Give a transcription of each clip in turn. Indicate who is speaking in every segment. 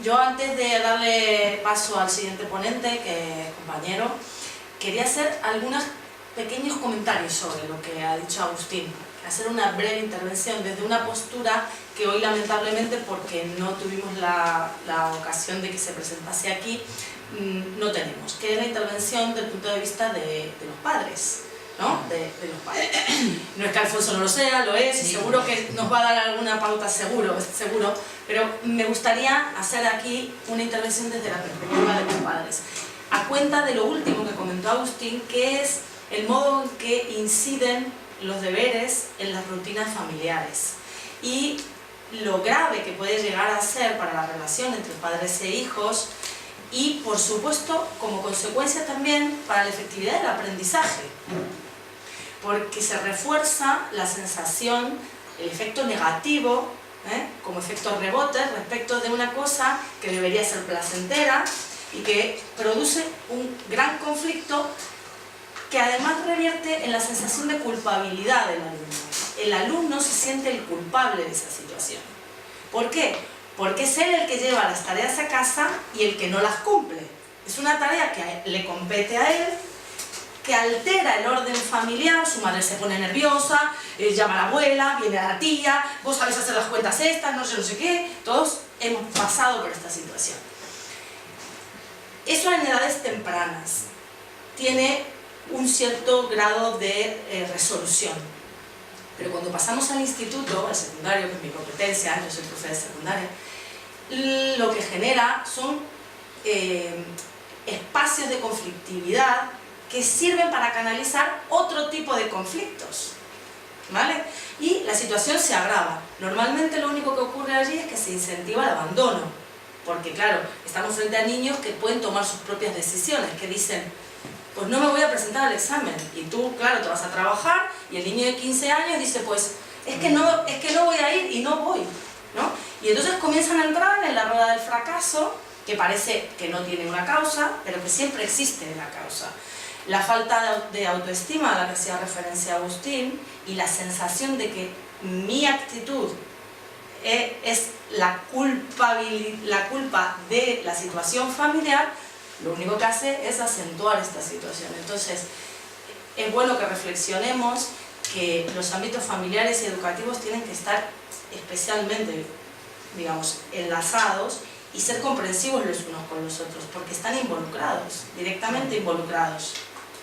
Speaker 1: Yo, antes de darle paso al siguiente ponente, que es compañero, quería hacer algunos pequeños comentarios sobre lo que ha dicho Agustín, hacer una breve intervención desde una postura que hoy, lamentablemente, porque no tuvimos la ocasión de que se presentase aquí, no tenemos, que es la intervención del punto de vista de los padres, ¿no? De los padres. No es que Alfonso no lo sea, lo es, y seguro que nos va a dar alguna pauta, seguro, pero me gustaría hacer aquí una intervención desde la perspectiva de los padres, a cuenta de lo último que comentó Agustín, que es el modo en que inciden los deberes en las rutinas familiares y lo grave que puede llegar a ser para la relación entre padres e hijos y, por supuesto, como consecuencia también para la efectividad del aprendizaje, porque se refuerza la sensación, el efecto negativo, como efecto rebote respecto de una cosa que debería ser placentera y que produce un gran conflicto que además revierte en la sensación de culpabilidad del alumno. El alumno se siente el culpable de esa situación. ¿Por qué? Porque es él el que lleva las tareas a casa y el que no las cumple. Es una tarea que le compete a él, que altera el orden familiar, su madre se pone nerviosa, llama a la abuela, viene a la tía, vos sabés hacer las cuentas estas, no sé qué, todos hemos pasado por esta situación. Eso en edades tempranas tiene un cierto grado de resolución. Pero cuando pasamos al instituto, al secundario, que es mi competencia, yo soy profesora de secundaria, lo que genera son espacios de conflictividad que sirven para canalizar otro tipo de conflictos, ¿vale? Y la situación se agrava. Normalmente lo único que ocurre allí es que se incentiva el abandono, porque claro, estamos frente a niños que pueden tomar sus propias decisiones, que dicen, pues no me voy a presentar al examen, y tú, claro, te vas a trabajar, y el niño de 15 años dice, pues es que no voy a ir y no voy, ¿no? Y entonces comienzan a entrar en la rueda del fracaso, que parece que no tiene una causa, pero que siempre existe una causa. La falta de autoestima a la que hacía referencia Agustín y la sensación de que mi actitud es la culpa de la situación familiar, lo único que hace es acentuar esta situación. Entonces, es bueno que reflexionemos que los ámbitos familiares y educativos tienen que estar especialmente, digamos, enlazados y ser comprensivos los unos con los otros, porque están involucrados, directamente involucrados,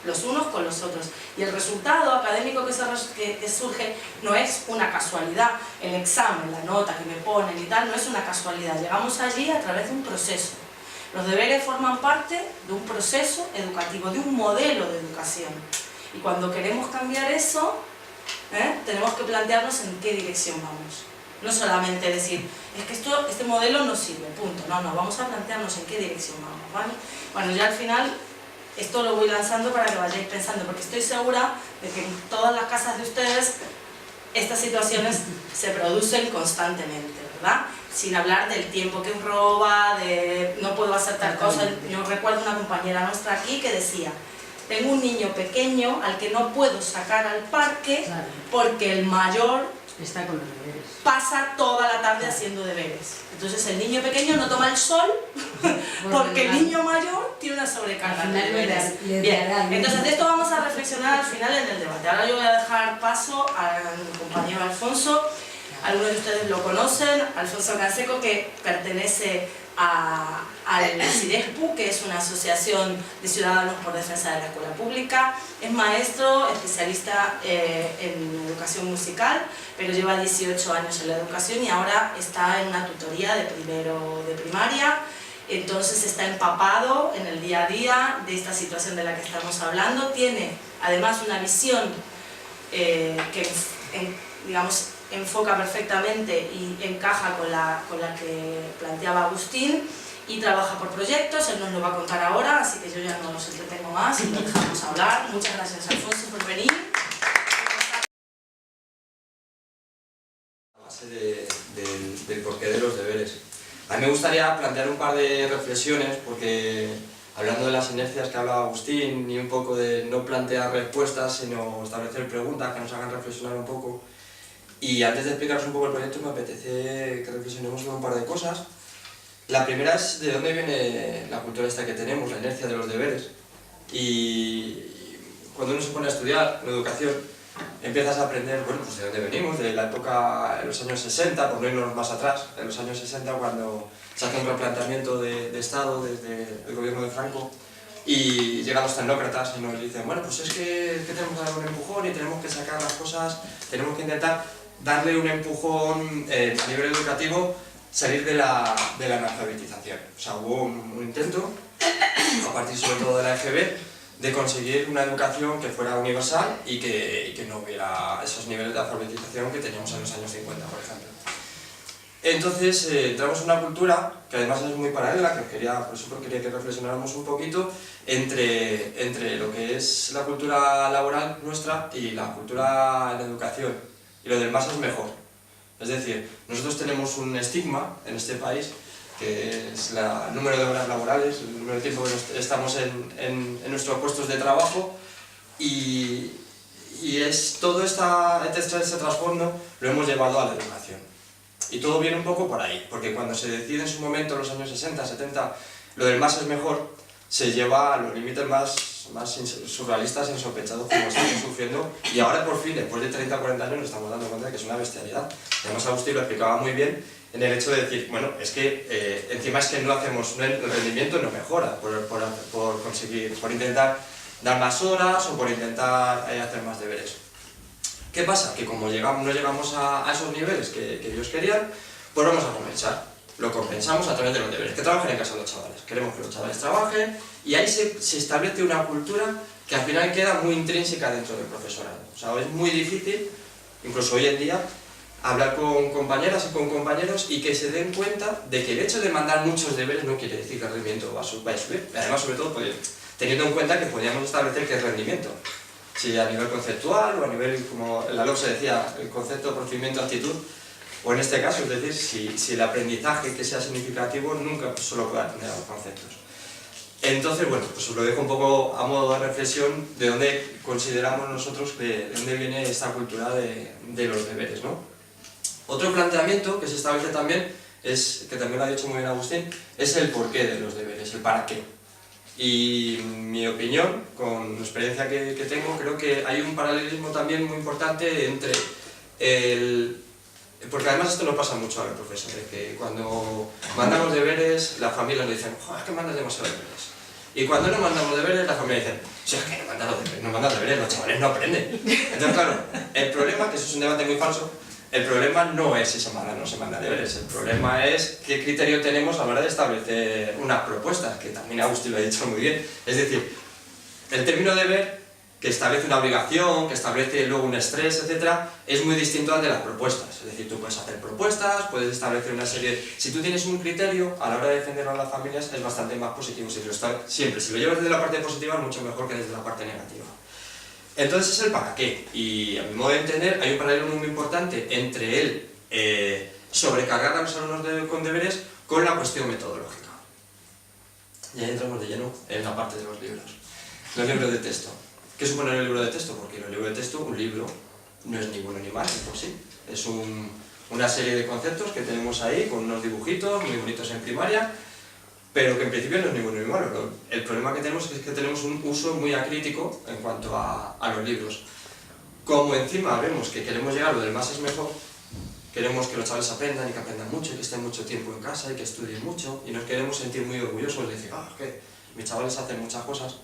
Speaker 1: los unos con los otros. Y el resultado académico que surge no es una casualidad. El examen, la nota que me ponen y tal, no es una casualidad. Llegamos allí a través de un proceso. Los deberes forman parte de un proceso educativo, de un modelo de educación. Y cuando queremos cambiar eso, tenemos que plantearnos en qué dirección vamos. No solamente decir, es que este modelo no sirve, punto. No, vamos a plantearnos en qué dirección vamos, ¿vale? Bueno, ya al final esto lo voy lanzando para que vayáis pensando, porque estoy segura de que en todas las casas de ustedes estas situaciones se producen constantemente, ¿verdad? Sin hablar del tiempo que os roba, de no puedo hacer tal cosa. Yo recuerdo una compañera nuestra aquí que decía, tengo un niño pequeño al que no puedo sacar al parque porque el mayor
Speaker 2: está con los deberes,
Speaker 1: pasa toda la tarde haciendo deberes. Entonces el niño pequeño no toma el sol porque el niño mayor tiene una sobrecarga de deberes. Bien, entonces de esto vamos a reflexionar al final en el debate. Ahora yo voy a dejar paso a mi compañero Alfonso. Algunos de ustedes lo conocen, Alfonso Canseco, que pertenece al CIDESPU, que es una asociación de ciudadanos por defensa de la escuela pública. Es maestro, especialista en educación musical, pero lleva 18 años en la educación y ahora está en una tutoría de primero de primaria. Entonces está empapado en el día a día de esta situación de la que estamos hablando. Tiene además una visión que, digamos, enfoca perfectamente y encaja con la que planteaba Agustín, y trabaja por proyectos. Él nos lo va a contar ahora, así que yo ya no los entretengo más y lo dejamos hablar. Muchas gracias, Alfonso, por venir.
Speaker 3: La base del porqué de los deberes. A mí me gustaría plantear un par de reflexiones, porque hablando de las inercias que hablaba Agustín y un poco de no plantear respuestas sino establecer preguntas que nos hagan reflexionar un poco, Y antes de explicaros un poco el proyecto, me apetece que reflexionemos sobre un par de cosas. La primera es de dónde viene la cultura esta que tenemos, la inercia de los deberes. Y cuando uno se pone a estudiar la educación, empiezas a aprender, bueno, pues de dónde venimos, de la época de los años 60, por no irnos más atrás, de los años 60, cuando se hace un replanteamiento de Estado desde el gobierno de Franco, y llegan los tecnócratas y nos dicen, bueno, pues es que tenemos que dar un empujón y tenemos que sacar las cosas, tenemos que intentar darle un empujón a nivel educativo, salir de la analfabetización. O sea, hubo un intento, a partir sobre todo de la EGB, de conseguir una educación que fuera universal y que no hubiera esos niveles de alfabetización que teníamos en los años 50, por ejemplo. Entonces entramos en una cultura que además es muy paralela, por eso quería que reflexionáramos un poquito entre lo que es la cultura laboral nuestra y la cultura en la educación. Y lo del más es mejor. Es decir, nosotros tenemos un estigma en este país que es el número de horas laborales, el número de tiempo que estamos en nuestros puestos de trabajo, y es todo este trasfondo lo hemos llevado a la educación. Y todo viene un poco por ahí, porque cuando se decide en su momento, en los años 60, 70, lo del más es mejor, se lleva a los límites más surrealistas e insospechados como estamos sufriendo, y ahora por fin, después de 30 o 40 años, nos estamos dando cuenta de que es una bestialidad. Además, Agustín lo explicaba muy bien en el hecho de decir, bueno, es que encima es que el rendimiento no mejora por intentar dar más horas o por intentar hacer más deberes. ¿Qué pasa? Que como no llegamos a esos niveles que ellos querían, pues vamos a compensar. Lo compensamos a través de los deberes, que trabajen en casa los chavales. Queremos que los chavales trabajen, y ahí se establece una cultura que al final queda muy intrínseca dentro del profesorado. O sea, es muy difícil, incluso hoy en día, hablar con compañeras y con compañeros y que se den cuenta de que el hecho de mandar muchos deberes no quiere decir que el rendimiento vaya a subir. Además, sobre todo, pues, teniendo en cuenta que podríamos establecer qué es rendimiento. Si a nivel conceptual o a nivel, como en la LOCSE decía, el concepto, procedimiento, actitud, o en este caso, es decir, si el aprendizaje que sea significativo nunca solo puede atender a los conceptos. Entonces, bueno, pues os lo dejo un poco a modo de reflexión de dónde consideramos nosotros, de dónde viene esta cultura de los deberes, ¿no? Otro planteamiento que se establece también, que también lo ha dicho muy bien Agustín, es el porqué de los deberes, el para qué. Y mi opinión, con la experiencia que tengo, creo que hay un paralelismo también muy importante entre porque además esto nos pasa mucho a los profesores, que cuando mandamos deberes, las familias nos dicen, joder, es que mandas demasiados deberes. Y cuando no mandamos deberes, las familias dicen, si es que no mandas deberes, los chavales no aprenden. Entonces, claro, el problema, que eso es un debate muy falso, el problema no es si se manda o no se manda deberes, el problema es qué criterio tenemos a la hora de establecer unas propuestas, que también Agustín lo ha dicho muy bien. Es decir, el término deber, que establece una obligación, que establece luego un estrés, etc., es muy distinto al de las propuestas. Es decir, tú puedes hacer propuestas, puedes establecer una serie... Si tú tienes un criterio, a la hora de defender a las familias es bastante más positivo. Siempre, si lo llevas desde la parte positiva, es mucho mejor que desde la parte negativa. Entonces es el para qué, y a mi modo de entender hay un paralelo muy importante entre el sobrecargar a los alumnos con deberes con la cuestión metodológica. Y ahí entramos de lleno en la parte de los libros de texto. ¿Qué supone el libro de texto? Porque el libro de texto, un libro, no es ninguno ni más, por sí. Es una serie de conceptos que tenemos ahí con unos dibujitos muy bonitos en primaria, pero que en principio no es ninguno ni malo. El problema que tenemos es que tenemos un uso muy acrítico en cuanto a los libros. Como encima vemos que queremos llegar a lo del más es mejor, queremos que los chavales aprendan y que aprendan mucho y que estén mucho tiempo en casa y que estudien mucho, y nos queremos sentir muy orgullosos de decir, que mis chavales hacen muchas cosas,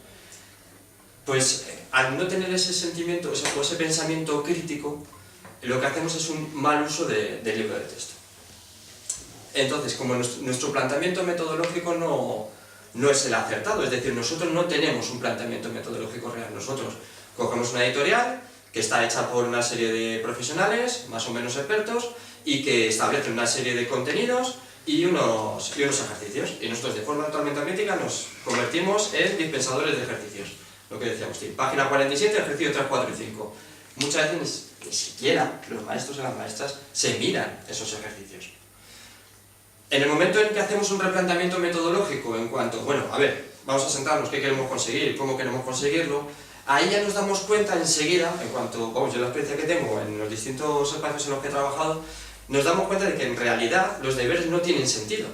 Speaker 3: pues al no tener ese sentimiento o ese pensamiento crítico, lo que hacemos es un mal uso del libro de texto. Entonces, como nuestro planteamiento metodológico no es el acertado, es decir, nosotros no tenemos un planteamiento metodológico real. Nosotros cogemos una editorial que está hecha por una serie de profesionales, más o menos expertos, y que establecen una serie de contenidos y unos ejercicios. Y nosotros, de forma totalmente hermética, nos convertimos en dispensadores de ejercicios. Lo que decía Agustín. Página 47, ejercicio 3, 4 y 5. Muchas veces ni siquiera los maestros y las maestras se miran esos ejercicios. En el momento en que hacemos un replanteamiento metodológico en cuanto, bueno, a ver, vamos a sentarnos, ¿qué queremos conseguir? ¿Cómo queremos conseguirlo? ahí ya nos damos cuenta enseguida, en cuanto, vamos, yo la experiencia que tengo en los distintos espacios en los que he trabajado, nos damos cuenta de que en realidad los deberes no tienen sentido,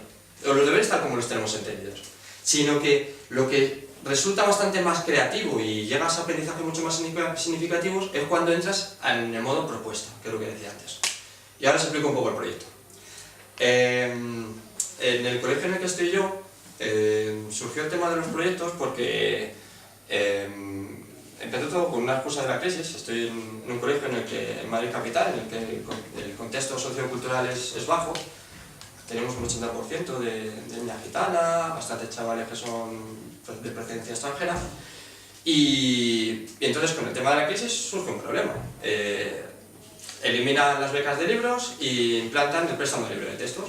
Speaker 3: o los deberes tal como los tenemos entendidos, sino que lo que resulta bastante más creativo y llegas a aprendizajes mucho más significativos es cuando entras en el modo propuesta, que es lo que decía antes. Y ahora os explico un poco el proyecto. En el colegio en el que estoy yo, surgió el tema de los proyectos porque empezó todo con una excusa de la crisis. Estoy en un colegio en Madrid capital, en el que el contexto sociocultural es bajo. Tenemos un 80% de etnia gitana, bastantes chavales que son de procedencia extranjera. Y entonces con el tema de la crisis surge un problema. Eliminan las becas de libros y implantan el préstamo de libro de textos.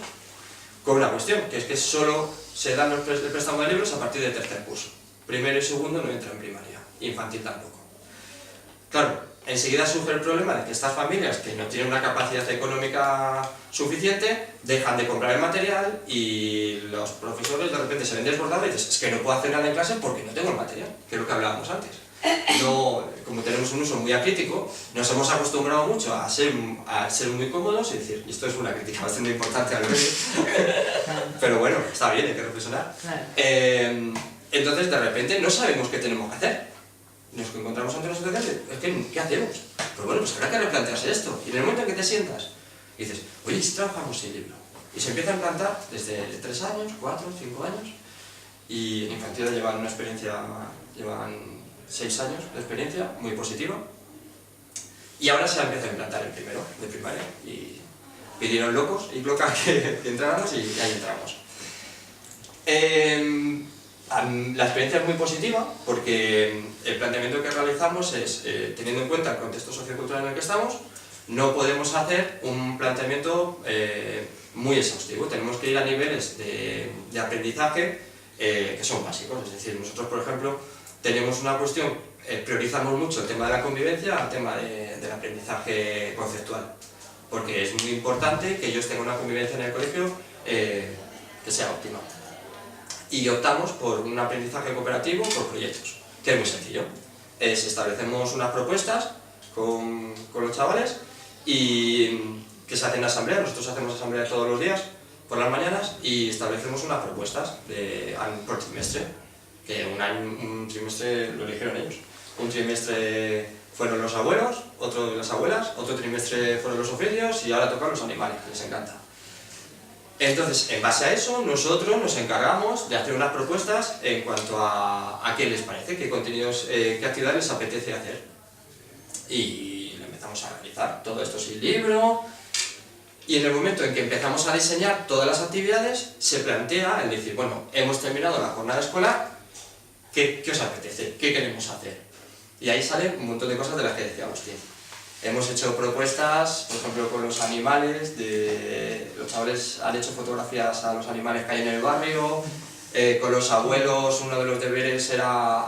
Speaker 3: Con una cuestión, que es que solo se dan el préstamo de libros a partir del tercer curso. Primero y segundo no entra en primaria, infantil tampoco. Claro, enseguida surge el problema de que estas familias que no tienen una capacidad económica suficiente dejan de comprar el material y los profesores de repente se ven desbordados y dicen, es que no puedo hacer nada en clase porque no tengo el material, que es lo que hablábamos antes. No, como tenemos un uso muy acrítico, nos hemos acostumbrado mucho a ser muy cómodos y decir, y esto es una crítica bastante importante al medio, pero bueno, está bien, hay que reflexionar. Entonces de repente no sabemos qué tenemos que hacer. Nos encontramos ante una situación de, es que, ¿qué hacemos? Pues bueno, pues habrá que replantearse esto. Y en el momento en que te sientas y dices, oye, si trabajamos sin libro, y se empieza a implantar desde 3 años, 4, 5 años, y en infantil llevan una experiencia, llevan 6 años de experiencia muy positiva, y ahora se empieza a implantar el primero de primaria, y pidieron locos y locas que entráramos y ahí entramos. La experiencia es muy positiva porque el planteamiento que realizamos es, teniendo en cuenta el contexto sociocultural en el que estamos, no podemos hacer un planteamiento muy exhaustivo, tenemos que ir a niveles de aprendizaje que son básicos, es decir, nosotros por ejemplo tenemos una cuestión, priorizamos mucho el tema de la convivencia al tema del aprendizaje conceptual, porque es muy importante que ellos tengan una convivencia en el colegio que sea óptima. Y optamos por un aprendizaje cooperativo por proyectos, que es muy sencillo. Establecemos unas propuestas con los chavales y que se hacen asamblea, nosotros hacemos asamblea todos los días por las mañanas y establecemos unas propuestas por trimestre, que un trimestre lo eligieron ellos. Un trimestre fueron los abuelos, otro las abuelas, otro trimestre fueron los oficios y ahora tocan los animales, que les encanta. Entonces, en base a eso, nosotros nos encargamos de hacer unas propuestas en cuanto a qué les parece, qué contenidos, qué actividades les apetece hacer. Y lo empezamos a realizar, todo esto sin libro. Y en el momento en que empezamos a diseñar todas las actividades, se plantea el decir, bueno, hemos terminado la jornada escolar, ¿qué os apetece? ¿Qué queremos hacer? Y ahí salen un montón de cosas de las que decía Agustín. Hemos hecho propuestas, por ejemplo, con los animales, los chavales han hecho fotografías a los animales que hay en el barrio, con los abuelos uno de los deberes era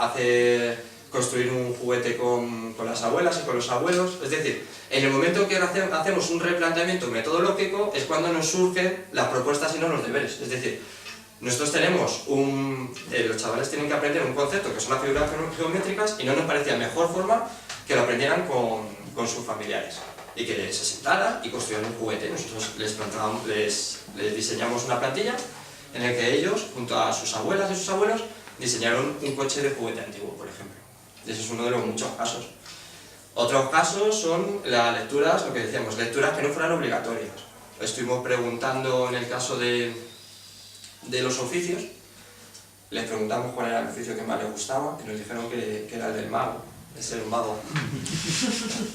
Speaker 3: construir un juguete con las abuelas y con los abuelos, es decir, en el momento que hacemos un replanteamiento metodológico es cuando nos surgen las propuestas y no los deberes, es decir, nosotros tenemos los chavales tienen que aprender un concepto que son las figuras geométricas y no nos parecía mejor forma que lo aprendieran con sus familiares y que se sentaran y construyeran un juguete. Nosotros les diseñamos una plantilla en la que ellos, junto a sus abuelas y sus abuelos, diseñaron un coche de juguete antiguo, por ejemplo. Ese es uno de los muchos casos. Otros casos son las lecturas, lo que decíamos, lecturas que no fueran obligatorias. Estuvimos preguntando en el caso de los oficios, les preguntamos cuál era el oficio que más les gustaba y nos dijeron que era el del mago, de ser un mago.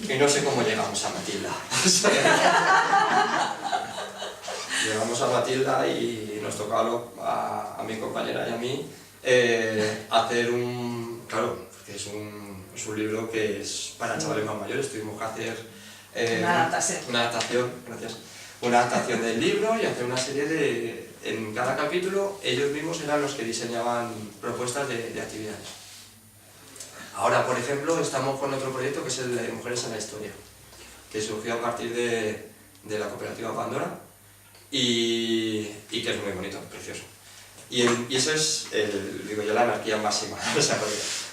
Speaker 3: Y no sé cómo llegamos a Matilda. Llegamos a Matilda y nos tocaba a mi compañera y a mí hacer claro, porque es un libro que es para chavales más mayores, tuvimos que hacer una adaptación del libro y hacer una serie en cada capítulo ellos mismos eran los que diseñaban propuestas de actividades. Ahora, por ejemplo, estamos con otro proyecto que es el de Mujeres en la Historia, que surgió a partir de la cooperativa Pandora y que es muy bonito, precioso. Y eso es, digo yo, la anarquía máxima.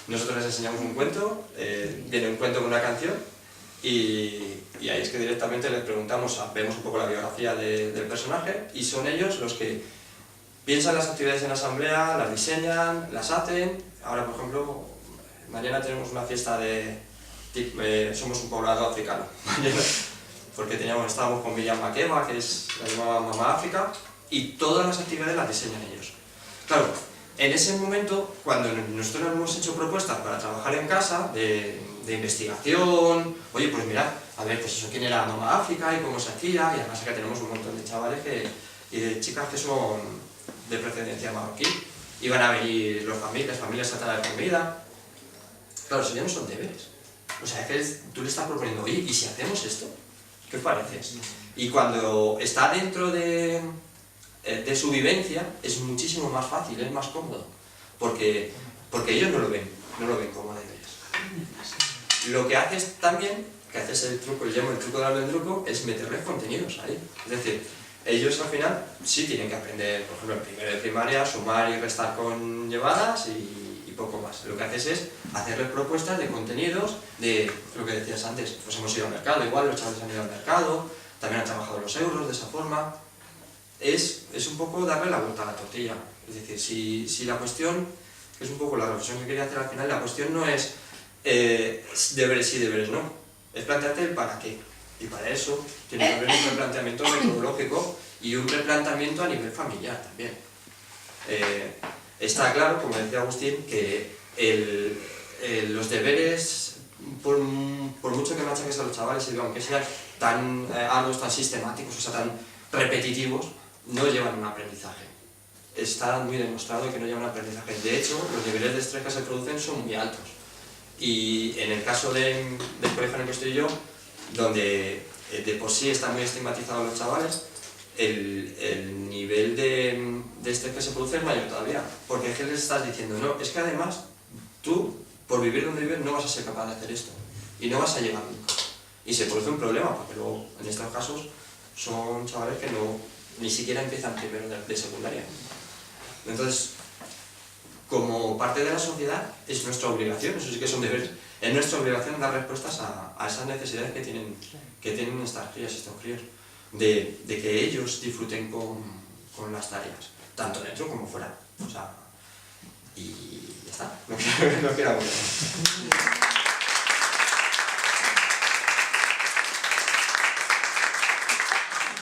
Speaker 3: Nosotros les enseñamos un cuento, viene un cuento con una canción, y ahí es que directamente les preguntamos, vemos un poco la biografía del personaje, y son ellos los que piensan las actividades en la asamblea, las diseñan, las hacen. Ahora, por ejemplo, mañana tenemos una fiesta somos un poblado africano, porque estábamos con Miriam Makeba, que es la llamada Mamá África, y todas las actividades las diseñan ellos. Claro, en ese momento, cuando nosotros hemos hecho propuestas para trabajar en casa, de investigación, oye, pues mirad, a ver, pues eso, quién era Mamá África y cómo se hacía, y además acá tenemos un montón de chavales y de chicas que son de procedencia marroquí, y van a venir las familias a traer comida. Claro, eso ya no son deberes. O sea, es que tú le estás proponiendo, oye, ¿y si hacemos esto? ¿Qué os parece? Y cuando está dentro de su vivencia, es muchísimo más fácil, es más cómodo, porque ellos no lo ven como deberes. Lo que haces también, que haces el truco, yo llamo el truco del almendruco, es meterles contenidos ahí. Es decir, ellos al final sí tienen que aprender, por ejemplo, en primero de primaria, sumar y restar con llevadas y poco más. Lo que haces es hacerles propuestas de contenidos, de lo que decías antes, pues hemos ido al mercado, igual los chavales han ido al mercado, también han trabajado los euros de esa forma. Es un poco darle la vuelta a la tortilla. Es decir, si la cuestión, que es un poco la reflexión que quería hacer al final, la cuestión no es deberes sí, deberes no, es plantearte el para qué. Y para eso tiene que haber un replanteamiento metodológico y un replanteamiento a nivel familiar también. Está claro, como decía Agustín, que los deberes, por mucho que machaques a los chavales, y aunque sean tan arduos, tan sistemáticos, o sea, tan repetitivos, no llevan un aprendizaje. Está muy demostrado que no llevan un aprendizaje. De hecho, los niveles de estrés que se producen son muy altos. Y en el caso del colegio en el que estoy yo, donde de por sí están muy estigmatizados los chavales, el nivel de estrés que se produce es mayor todavía, porque es que les estás diciendo, no, es que además tú, por vivir donde vives, no vas a ser capaz de hacer esto, y no vas a llegar nunca. Y se produce un problema, porque luego, en estos casos, son chavales que ni siquiera empiezan primero de secundaria. Entonces, como parte de la sociedad, es nuestra obligación, eso sí que son deberes, es nuestra obligación dar respuestas a esas necesidades que tienen estas crías, estos críos, de que ellos disfruten con las tareas, tanto dentro como fuera. O sea, y ya está, no quiero hablar.